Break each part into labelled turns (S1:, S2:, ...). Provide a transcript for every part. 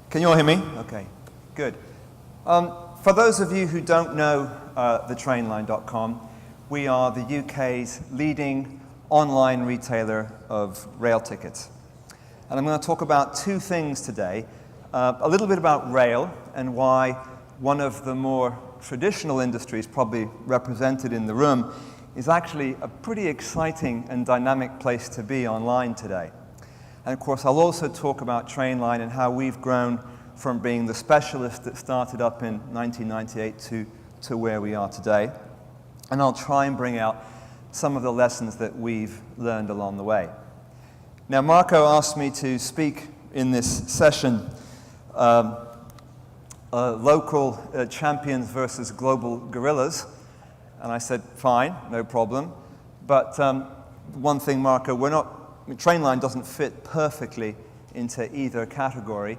S1: Can you all hear me? Okay, good. For those of you who don't know thetrainline.com, we are the UK's leading online retailer of rail tickets. And I'm going to talk about two things today. A little bit about rail and why one of the more traditional industries probably represented in the room is actually a pretty exciting and dynamic place to be online today. And of course, I'll also talk about Trainline and how we've grown from being the specialist that started up in 1998 to where we are today. And I'll try and bring out some of the lessons that we've learned along the way. Now, Marco asked me to speak in this session, local champions versus global gorillas. And I said, fine, no problem. But one thing, Marco, Trainline doesn't fit perfectly into either category.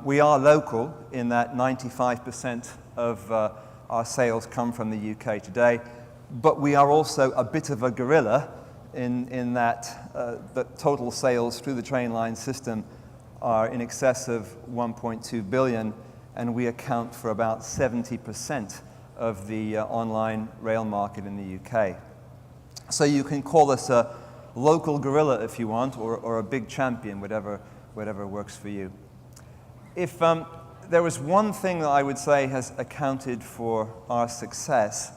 S1: We are local in that 95% of our sales come from the UK today, but we are also a bit of a gorilla in that the total sales through the Trainline system are in excess of 1.2 billion, and we account for about 70% of the online rail market in the UK. So you can call us a local gorilla if you want, or a big champion, whatever works for you. If there was one thing that I would say has accounted for our success,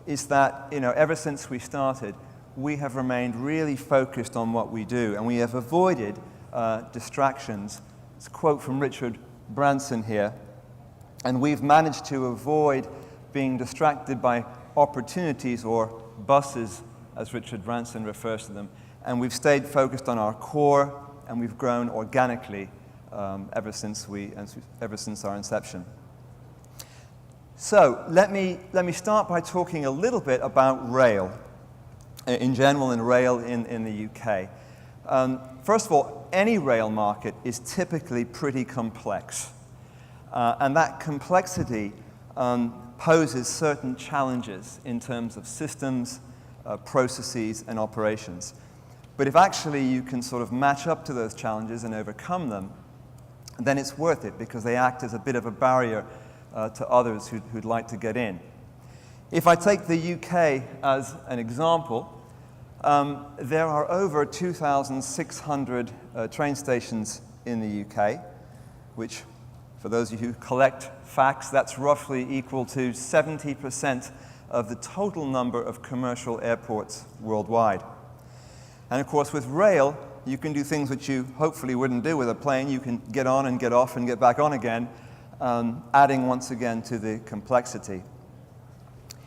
S1: is that ever since we started, we have remained really focused on what we do, and we have avoided distractions. It's a quote from Richard Branson here, and we've managed to avoid being distracted by opportunities or buses, as Richard Branson refers to them, and we've stayed focused on our core, and we've grown organically ever since our inception. So let me start by talking a little bit about rail in general and rail in the UK. First of all, any rail market is typically pretty complex, and that complexity poses certain challenges in terms of systems, processes, and operations. But if actually you can sort of match up to those challenges and overcome them, then it's worth it because they act as a bit of a barrier to others who'd like to get in. If I take the UK as an example, there are over 2,600 train stations in the UK, which, for those of you who collect facts, that's roughly equal to 70% of the total number of commercial airports worldwide. And of course, with rail, you can do things which you hopefully wouldn't do with a plane. You can get on and get off and get back on again, adding once again to the complexity.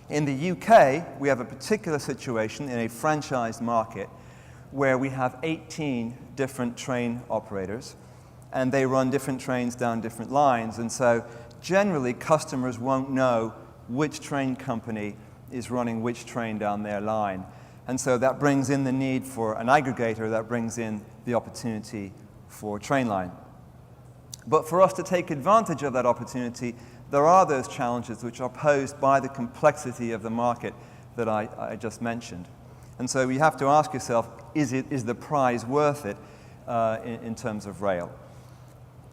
S1: In the UK, we have a particular situation in a franchised market where we have 18 different train operators, and they run different trains down different lines. And so generally, customers won't know which train company is running which train down their line. And so that brings in the need for an aggregator, that brings in the opportunity for Trainline. But for us to take advantage of that opportunity, there are those challenges which are posed by the complexity of the market that I just mentioned. And so you have to ask yourself, is the prize worth it in terms of rail?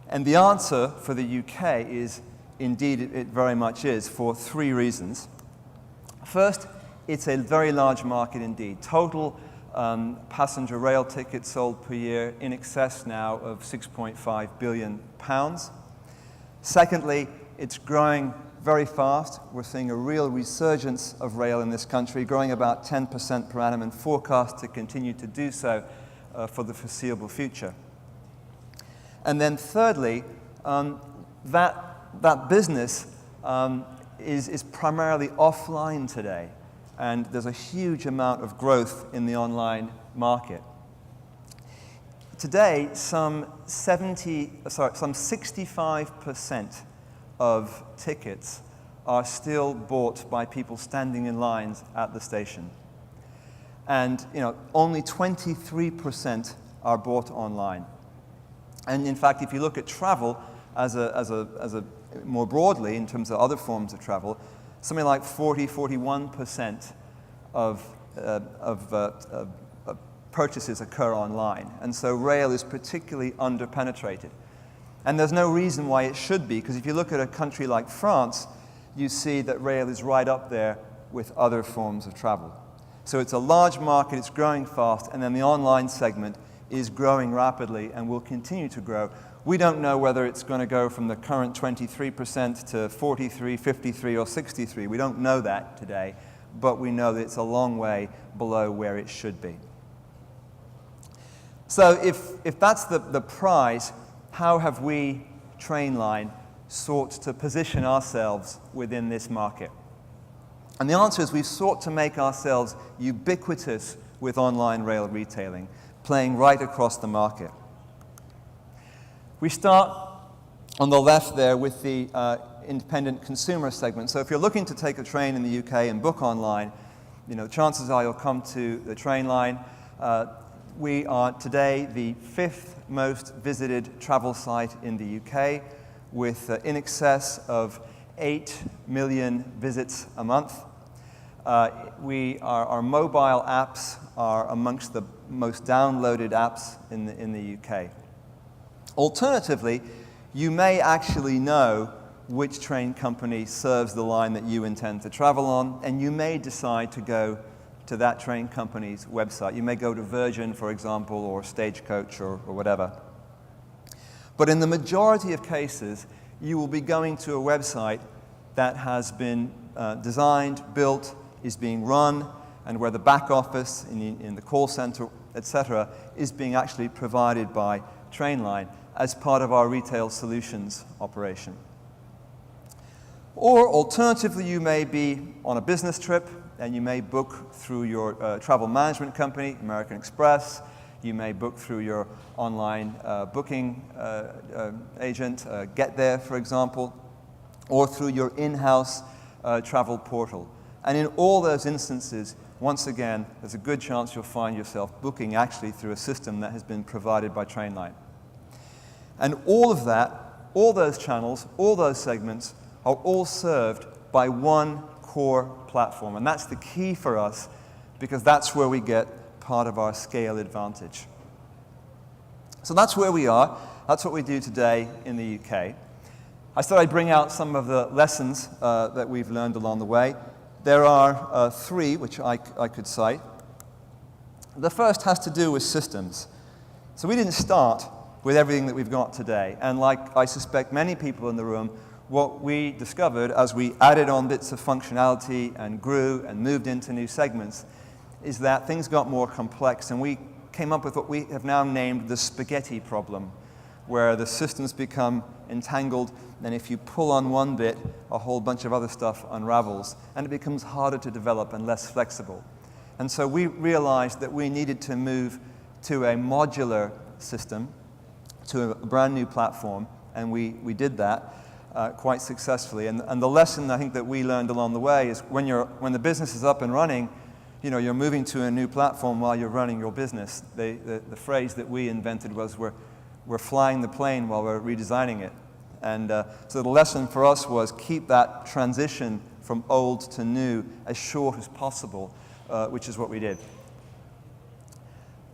S1: And the answer for the UK is, indeed, it very much is, for three reasons. First, it's a very large market indeed. Total passenger rail tickets sold per year in excess now of £6.5 billion. Secondly, it's growing very fast. We're seeing a real resurgence of rail in this country, growing about 10% per annum and forecast to continue to do so for the foreseeable future. And then thirdly, that business is primarily offline today. And there's a huge amount of growth in the online market. Today, some 65% of tickets are still bought by people standing in lines at the station. And only 23% are bought online. And in fact, if you look at travel as a more broadly in terms of other forms of travel, something like 41% of purchases occur online. And so rail is particularly underpenetrated. And there's no reason why it should be, because if you look at a country like France, you see that rail is right up there with other forms of travel. So it's a large market, it's growing fast, and then the online segment is growing rapidly and will continue to grow. We don't know whether it's going to go from the current 23% to 43, 53, or 63. We don't know that today, but we know that it's a long way below where it should be. So if that's the prize, how have we, Trainline, sought to position ourselves within this market? And the answer is we've sought to make ourselves ubiquitous with online rail retailing, playing right across the market. We start on the left there with the independent consumer segment. So if you're looking to take a train in the UK and book online, chances are you'll come to the Trainline. We are today the 5th most visited travel site in the UK, with in excess of 8 million visits a month. Our mobile apps are amongst the most downloaded apps in the UK. Alternatively, you may actually know which train company serves the line that you intend to travel on, and you may decide to go to that train company's website. You may go to Virgin, for example, or Stagecoach, or whatever. But in the majority of cases, you will be going to a website that has been designed, built, is being run, and where the back office in the call center, etc., is being actually provided by Trainline as part of our retail solutions operation. Or alternatively, you may be on a business trip and you may book through your travel management company, American Express. You may book through your online booking agent, Get There, for example, or through your in-house travel portal. And in all those instances, once again, there's a good chance you'll find yourself booking actually through a system that has been provided by Trainline. And all of that, all those channels, all those segments are all served by one core platform. And that's the key for us, because that's where we get part of our scale advantage. So that's where we are. That's what we do today in the UK. I thought I'd bring out some of the lessons that we've learned along the way. There are 3 which I could cite. The first has to do with systems. So we didn't start with everything that we've got today. And like I suspect many people in the room, what we discovered as we added on bits of functionality and grew and moved into new segments is that things got more complex, and we came up with what we have now named the spaghetti problem, where the systems become entangled, and if you pull on one bit, a whole bunch of other stuff unravels, and it becomes harder to develop and less flexible. And so we realized that we needed to move to a modular system, to a brand new platform, and we did that quite successfully. And the lesson I think that we learned along the way is when the business is up and running, you're moving to a new platform while you're running your business. The phrase that we invented was we're flying the plane while we're redesigning it. And so the lesson for us was keep that transition from old to new as short as possible, which is what we did.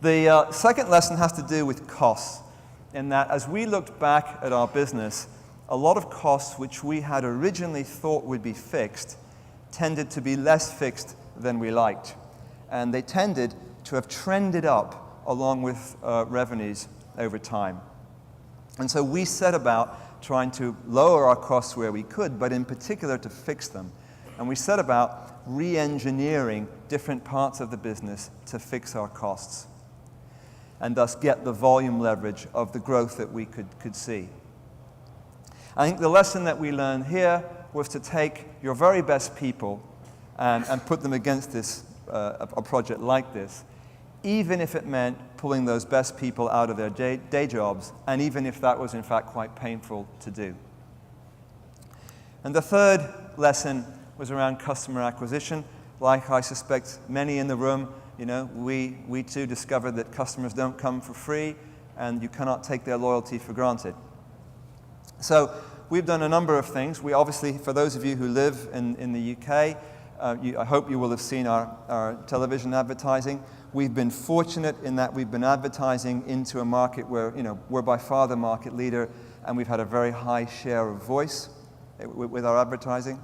S1: The second lesson has to do with costs, in that as we looked back at our business, a lot of costs which we had originally thought would be fixed tended to be less fixed than we liked. And they tended to have trended up along with revenues over time. And so we set about trying to lower our costs where we could, but in particular to fix them. And we set about re-engineering different parts of the business to fix our costs, and thus get the volume leverage of the growth that we could see. I think the lesson that we learned here was to take your very best people and put them against a project like this, even if it meant pulling those best people out of their day jobs, and even if that was in fact quite painful to do. And the third lesson was around customer acquisition. Like I suspect many in the room, we too discovered that customers don't come for free, and you cannot take their loyalty for granted. So we've done a number of things. We obviously, for those of you who live in the UK, I hope you will have seen our television advertising. We've been fortunate in that we've been advertising into a market where we're by far the market leader, and we've had a very high share of voice with our advertising.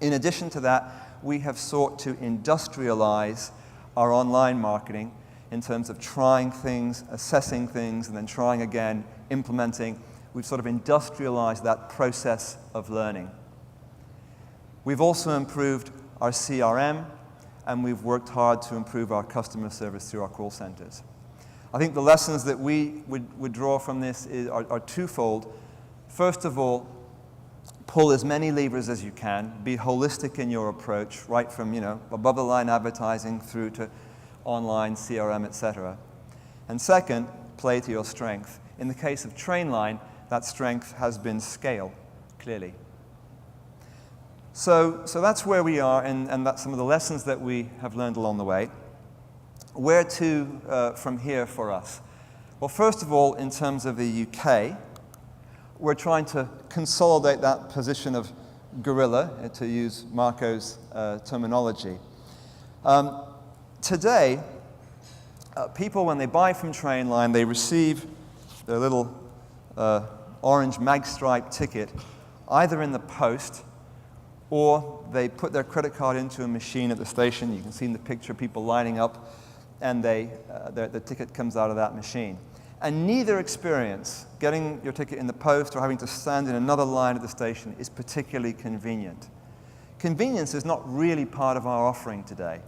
S1: In addition to that, we have sought to industrialize our online marketing in terms of trying things, assessing things, and then trying again, implementing. We've sort of industrialized that process of learning. We've also improved our CRM, and we've worked hard to improve our customer service through our call centers. I think the lessons that we would draw from this are twofold. First of all, pull as many levers as you can. Be holistic in your approach, right from above-the-line advertising through to online, CRM, etc. And second, play to your strength. In the case of Trainline, that strength has been scale, clearly. So that's where we are, and that's some of the lessons that we have learned along the way. Where to from here for us? Well, first of all, in terms of the UK, we're trying to consolidate that position of gorilla, to use Marco's terminology. Today, people, when they buy from Trainline, they receive their little orange mag-stripe ticket either in the post, or they put their credit card into a machine at the station. You can see in the picture people lining up, and the ticket comes out of that machine. And neither experience, getting your ticket in the post or having to stand in another line at the station, is particularly convenient. Convenience is not really part of our offering today.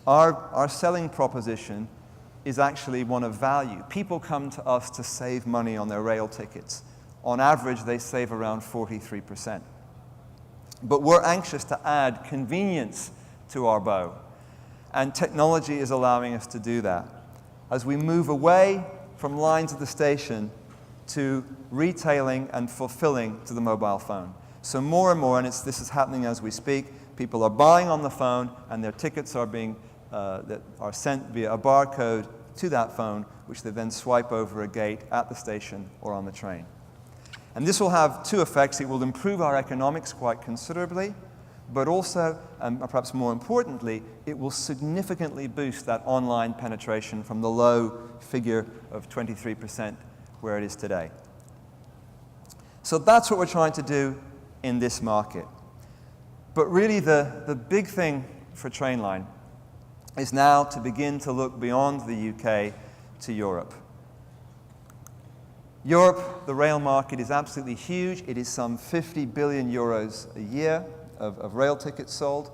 S1: Our selling proposition is actually one of value. People come to us to save money on their rail tickets. On average, they save around 43%. But we're anxious to add convenience to our bow, and technology is allowing us to do that. As we move away from lines at the station to retailing and fulfilling to the mobile phone. So more and more, and this is happening as we speak, people are buying on the phone, and their tickets are being are sent via a barcode to that phone, which they then swipe over a gate at the station or on the train. And this will have two effects. It will improve our economics quite considerably, but also, and perhaps more importantly, it will significantly boost that online penetration from the low figure of 23% where it is today. So that's what we're trying to do in this market. But really the big thing for Trainline is now to begin to look beyond the UK to Europe. Europe, the rail market is absolutely huge. It is some 50 billion euros a year of rail tickets sold.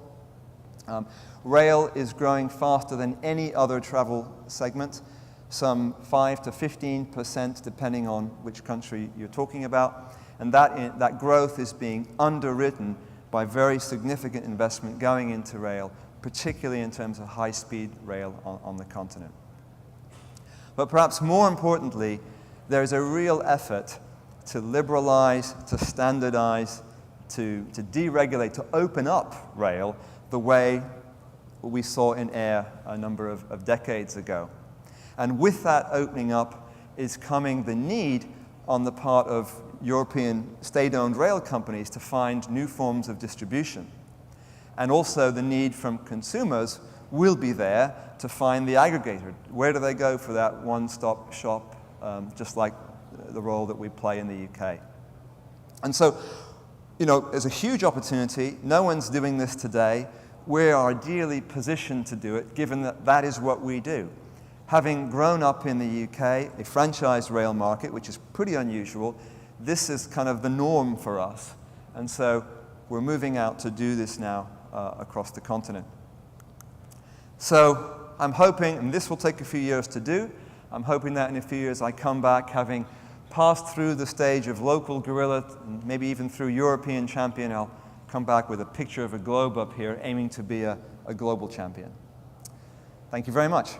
S1: Rail is growing faster than any other travel segment, some 5 to 15% depending on which country you're talking about. And that growth is being underwritten by very significant investment going into rail, particularly in terms of high-speed rail on the continent. But perhaps more importantly, there's a real effort to liberalize, to standardize, to deregulate, to open up rail the way we saw in air a number of decades ago. And with that opening up is coming the need on the part of European state-owned rail companies to find new forms of distribution. And also the need from consumers will be there to find the aggregator. Where do they go for that one-stop shop, just like the role that we play in the UK? And so, there's a huge opportunity. No one's doing this today. We are ideally positioned to do it, given that that is what we do. Having grown up in the UK, a franchised rail market, which is pretty unusual, this is kind of the norm for us. And so we're moving out to do this now across the continent. So I'm hoping, and this will take a few years to do, I'm hoping that in a few years I come back having passed through the stage of local gorilla, maybe even through European champion. I'll come back with a picture of a globe up here, aiming to be a global champion. Thank you very much.